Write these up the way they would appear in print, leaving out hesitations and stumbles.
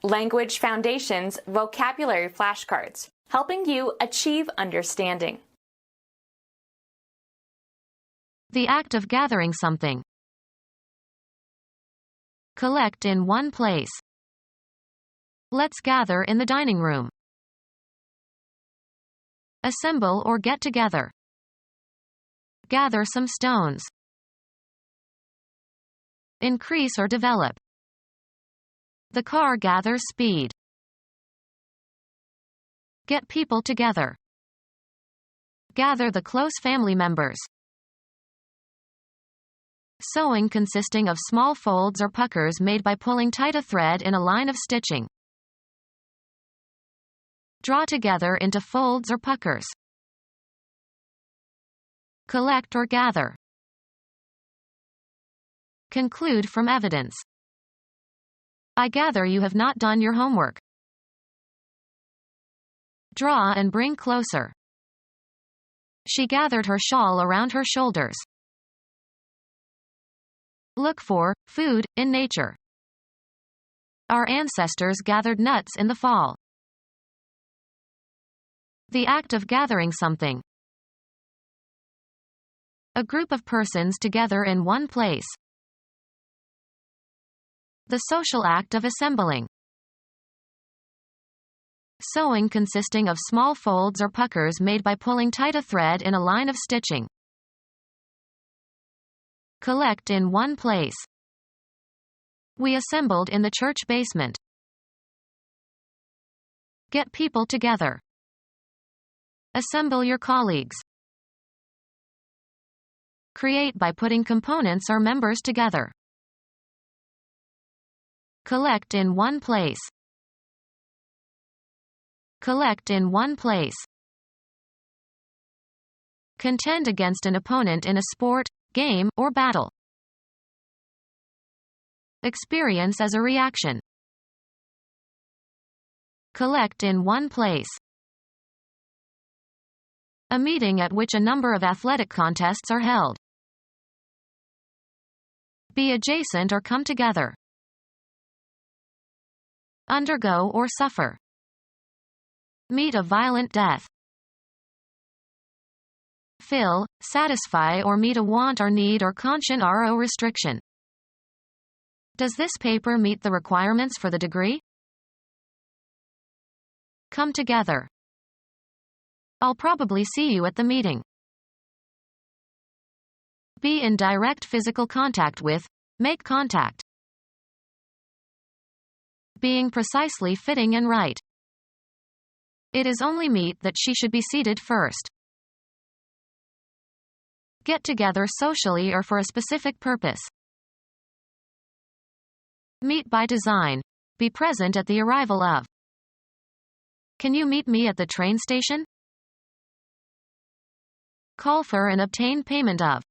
Language Foundations Vocabulary Flashcards, helping you achieve understanding. The act of gathering something. Collect in one place. Let's gather in the dining room. Assemble or get together. Gather some stones. Increase or develop. The car gathers speed. Get people together. Gather the close family members. Sewing consisting of small folds or puckers made by pulling tight a thread in a line of stitching. Draw together into folds or puckers. Collect or gather. Conclude from evidence. I gather you have not done your homework. Draw and bring closer. She gathered her shawl around her shoulders. Look for food in nature. Our ancestors gathered nuts in the fall. The act of gathering something. A group of persons together in one place. The social act of assembling. Sewing consisting of small folds or puckers made by pulling tight a thread in a line of stitching. Collect in one place. We assembled in the church basement. Get people together. Assemble your colleagues. Create by putting components or members together. Collect in one place. Collect in one place. Contend against an opponent in a sport, game, or battle. Experience as a reaction. Collect in one place. A meeting at which a number of athletic contests are held. Be adjacent or come together. Undergo or suffer. Meet a violent death. Fill, satisfy or meet a want or need or conscient RO restriction. Does this paper meet the requirements for the degree? Come together. I'll probably see you at the meeting. Be in direct physical contact with, make contact. Being precisely fitting and right. It is only meet that she should be seated first. Get together socially or for a specific purpose. Meet by design. Be present at the arrival of. Can you meet me at the train station? Call for and obtain payment of.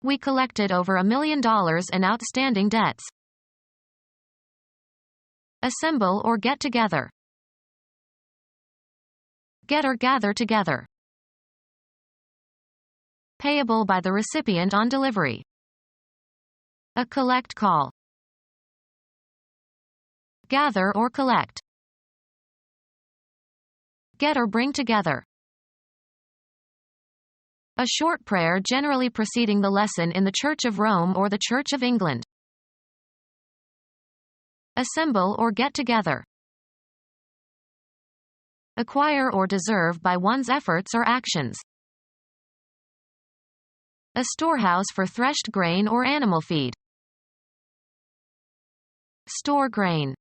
We collected over $1 million in outstanding debts. Assemble or get together. Get or gather together. Payable by the recipient on delivery. A collect call. Gather or collect. Get or bring together. A short prayer generally preceding the lesson in the Church of Rome or the Church of England. Assemble or get together. Acquire or deserve by one's efforts or actions. A storehouse for threshed grain or animal feed. Store grain.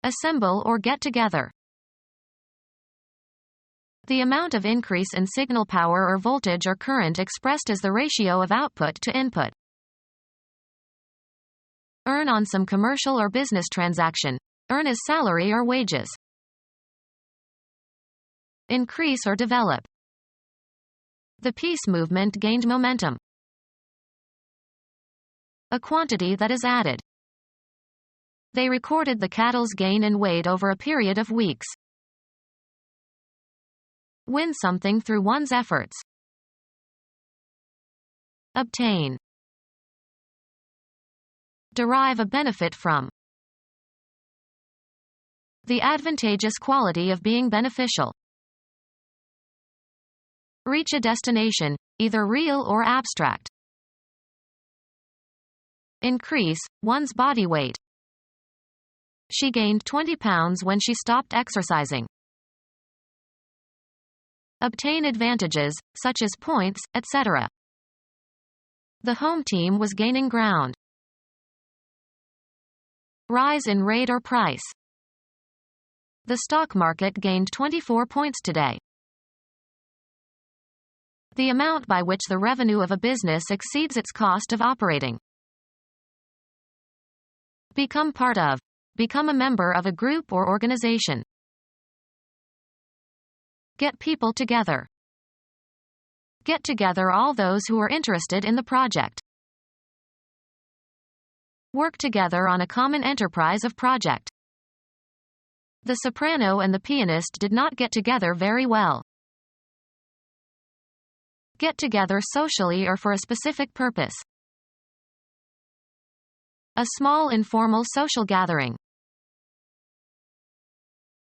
Assemble or get together. The amount of increase in signal power or voltage or current expressed as the ratio of output to input. Earn on some commercial or business transaction. Earn as salary or wages. Increase or develop. The peace movement gained momentum. A quantity that is added. They recorded the cattle's gain in weight over a period of weeks. Win something through one's efforts. Obtain. Derive a benefit from. The advantageous quality of being beneficial. Reach a destination, either real or abstract. Increase one's body weight. She gained 20 pounds when she stopped exercising. Obtain advantages, such as points, etc. The home team was gaining ground. Rise in rate or price. The stock market gained 24 points today. The amount by which the revenue of a business exceeds its cost of operating. Become part of. Become a member of a group or organization. Get people together. Get together all those who are interested in the project. Work together on a common enterprise of project. The soprano and the pianist did not get together very well. Get together socially or for a specific purpose. A small informal social gathering.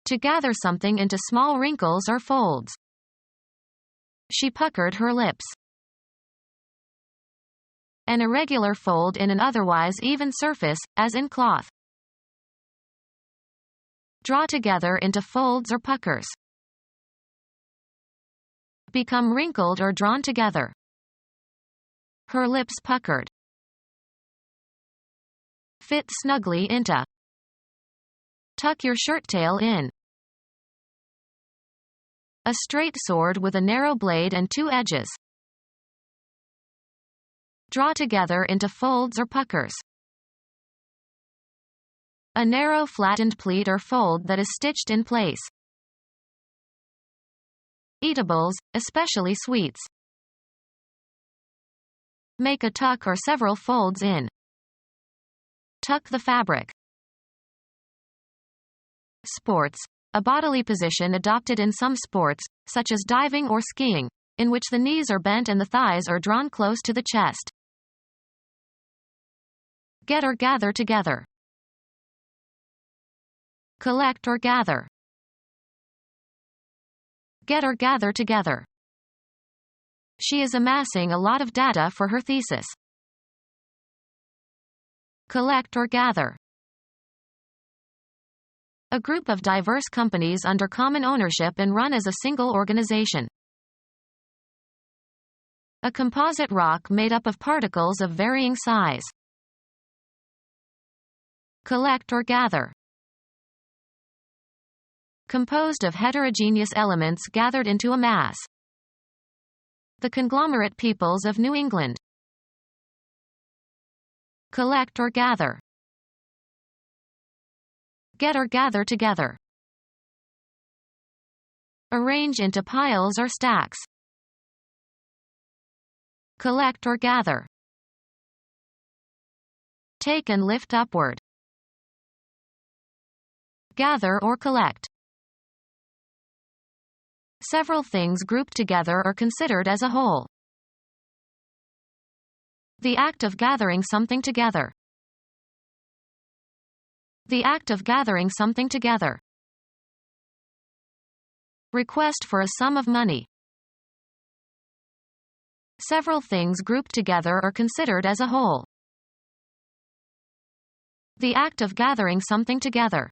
To gather something into small wrinkles or folds. She puckered her lips. An irregular fold in an otherwise even surface, as in cloth. Draw together into folds or puckers. Become wrinkled or drawn together. Her lips puckered. Fit snugly into. Tuck your shirt tail in. A straight sword with a narrow blade and two edges. Draw together into folds or puckers. A narrow flattened pleat or fold that is stitched in place. Eatables, especially sweets. Make a tuck or several folds in. Tuck the fabric. Sports. A bodily position adopted in some sports, such as diving or skiing, in which the knees are bent and the thighs are drawn close to the chest. Get or gather together. Collect or gather. Get or gather together. She is amassing a lot of data for her thesis. Collect or gather. A group of diverse companies under common ownership and run as a single organization. A composite rock made up of particles of varying size. Collect or gather. Composed of heterogeneous elements gathered into a mass. The conglomerate peoples of New England. Collect or gather. Get or gather together. Arrange into piles or stacks. Collect or gather. Take and lift upward. Gather or collect. Several things grouped together or considered as a whole. The act of gathering something together. The act of gathering something together. Request for a sum of money. Several things grouped together or considered as a whole. The act of gathering something together.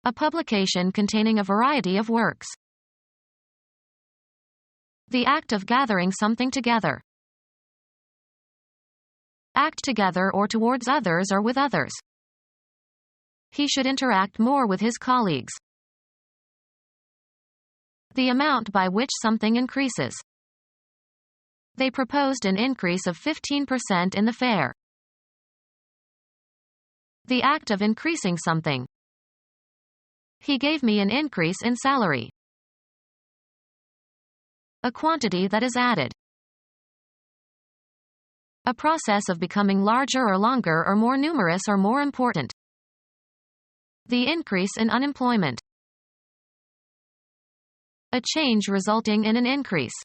A publication containing a variety of works. The act of gathering something together. Act together or towards others or with others. He should interact more with his colleagues. The amount by which something increases. They proposed an increase of 15% in the fare. The act of increasing something. He gave me an increase in salary. A quantity that is added. A process of becoming larger or longer or more numerous or more important. The increase in unemployment. A change resulting in an increase.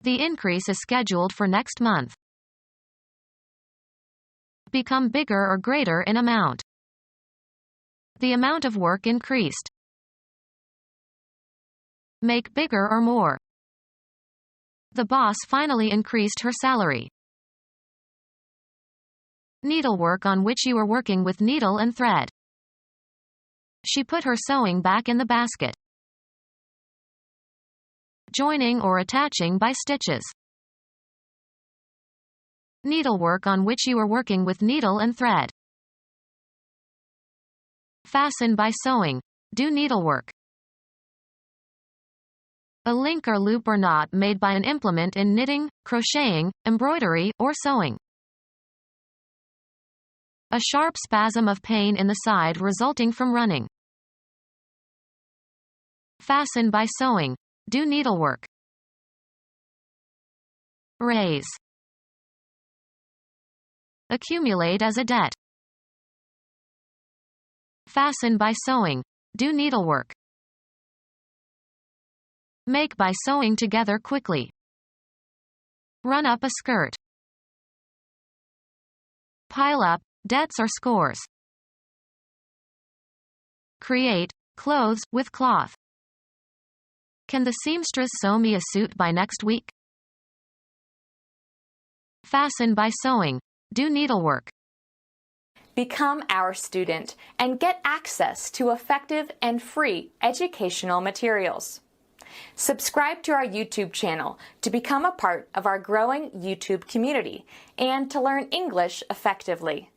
The increase is scheduled for next month. become bigger or greater in amount. The amount of work increased. Make bigger or more. The boss finally increased her salary. Needlework on which you are working with needle and thread. She put her sewing back in the basket. Joining or attaching by stitches. Needlework on which you are working with needle and thread. Fasten by sewing. Do needlework. A link or loop or knot made by an implement in knitting, crocheting, embroidery, or sewing. A sharp spasm of pain in the side resulting from running. Fasten by sewing. Do needlework. Raise. Accumulate as a debt. Fasten by sewing. Do needlework. Make by sewing together quickly. Run up a skirt. Pile up, debts or scores. Create, clothes, with cloth. Can the seamstress sew me a suit by next week? Fasten by sewing. Do needlework. Become our student and get access to effective and free educational materials. Subscribe to our YouTube channel to become a part of our growing YouTube community and to learn English effectively.